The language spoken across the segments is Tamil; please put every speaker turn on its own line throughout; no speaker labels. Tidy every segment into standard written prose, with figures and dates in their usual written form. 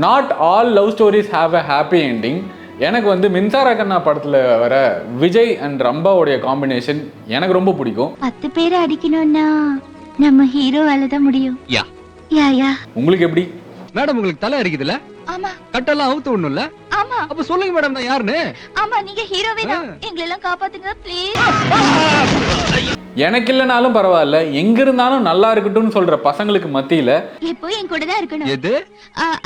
Not all love stories have a happy ending. எனக்கு வந்து மின்சார கண்ணா படத்தில் வர விஜய் அண்ட் ரம்பாவுடைய காம்பினேஷன் எனக்கு ரொம்ப பிடிக்கும்.
10 பேரை அடிக்கணும்னா நம்ம ஹீரோவால தான் முடியும். யா யா யா.
உங்களுக்கு எப்படி
மேடம்? உங்களுக்கு தலை அடிக்குதுல?
ஆமா.
கட்டெல்லாம் அவுத்து விடணும்ல? ஆமா. அப்ப சொல்லுங்க மேடம், நான் யாருன்னு?
ஆமா, நீங்க ஹீரோவே தான். எங்களை எல்லாம் காப்பாத்துங்க ப்ளீஸ்.
எனக்கு இல்லனாலும் பரவாயில்ல, எங்க இருந்தாலும் நல்லா இருக்கட்டும்னு சொல்ற பசங்களுக்கு மத்தியில
எப்போ என் கூட தான் இருக்கணும்.
எது?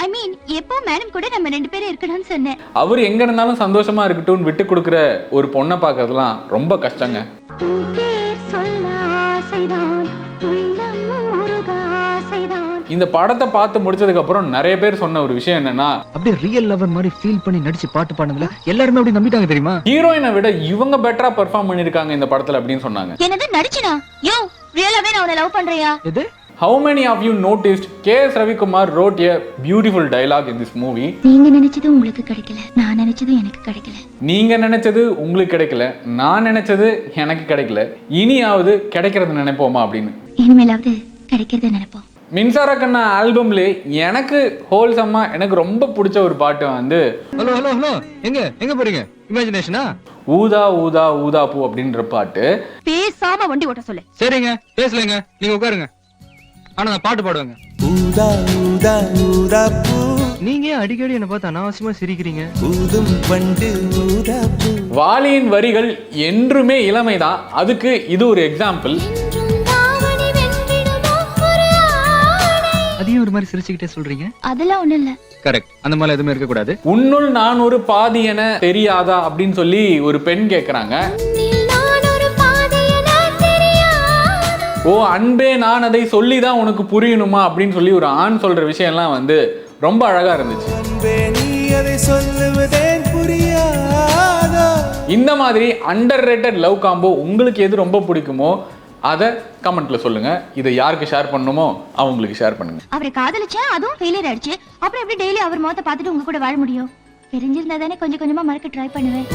ஐ மீன் எப்போ மேடம் கூட நம்ம 2 பேரும் இருக்கணும்னு சொன்னேன்.
அவர் எங்க இருந்தாலும் சந்தோஷமா இருக்கட்டும்னு விட்டு கொடுக்குற ஒரு பொண்ணை பார்க்கறதுலாம் ரொம்ப கஷ்டங்க. இந்த படத்தை பார்த்து முடிச்சதுக்கு அப்புறம் நிறைய பேர் சொன்ன ஒரு விஷயம் என்னன்னா,
அப்படியே ரியல் லவர் மாதிரி ஃபீல் பண்ணி நடிச்சு பாட்டு பாடுனதுல எல்லாரும் அப்படி நம்பிட்டாங்க தெரியுமா?
ஹீரோயினை விட இவங்க பெட்டரா பெர்ஃபார்ம் பண்ணிருக்காங்க இந்த படத்துல அப்படின்னு சொன்னாங்க.
என்னது நடிச்சனா? யோ ரியலாவே நான் உன்னை லவ் பண்றியா?
எது?
How many of you noticed K.S. Ravikumar wrote a beautiful dialogue in this movie?
நீங்க நினைச்சது உங்களுக்கு கிடைக்கல, நான் நினைச்சது எனக்கு கிடைக்கல.
நீங்க நினைச்சது உங்களுக்கு கிடைக்கல, நான் நினைச்சது எனக்கு கிடைக்கல, இனியாவது கிடைக்கிறது நினைப்போமா அப்படின்னு.
இனிமேலாவது கிடைக்கிறத நினைப்போம்.
மின்சார கண்ணா ஆல்பம்ல எனக்கு ஹோல்சம்மா எனக்கு ரொம்ப பிடிச்ச ஒரு பாட்டு வந்து
ஹலோ ஹலோ ஹலோ, எங்க போறீங்க? இமேஜினேஷனா?
ஊதா ஊதா ஊதா பூ அப்படின்ற பாட்டு.
பேசாம வண்டி ஓட்ட சொல்லு.
சரிங்க, பேசலங்க, நீங்க உட்காருங்க. ஆனா நான் பாட்டு பாடுவேங்க.
ஊதா ஊதா ஊதா பூ.
நீங்க அடிக்கடி என்ன பார்த்து அனாவசியமா சிரிக்கிறீங்க.
ஊதும் பண்டு ஊதா பூ.
வாலியின் வரிகள் என்றுமே இளமைதான், அதுக்கு இது ஒரு எக்ஸாம்பிள்.
அதையும் ஒரு மாதிரி சிரிச்சுக்கிட்டே சொல்றீங்க.
அதெல்லாம் ஒண்ணும் இல்ல.
கரெக்ட், அந்த மாதிரி எதுவுமே இருக்க கூடாது.
உன்னுள் நான் ஒரு பாதி என தெரியாதா அப்படின்னு சொல்லி ஒரு பெண் கேக்குறாங்க. ஓ அன்பே நான் அதை சொல்லிதான் உனக்கு புரியணுமா அப்படின்னு சொல்லி ஒரு ஆண் சொல்ற விஷயம் எல்லாம் வந்து ரொம்ப அழகா இருந்துச்சு. இந்த மாதிரி அண்டர் ரேட்டட் லவ் காம்போ உங்களுக்கு எது ரொம்ப பிடிக்குமோ அதை கமெண்ட்ல சொல்லுங்க. இதை யாருக்கு ஷேர் பண்ணணுமோ அவங்களுக்கு ஷேர் பண்ணுங்க.
அவரை காதலிச்சா அதுவும் ஃபெயிலியர் ஆயிடுச்சு, அப்புறம் எப்படி டெய்லி அவர் முகத்தை பார்த்துட்டு உங்க கூட வாழ முடியும்? தெரிஞ்சிருந்தா தானே கொஞ்சம் கொஞ்சமா மறக்க ட்ரை பண்ணுவேன்.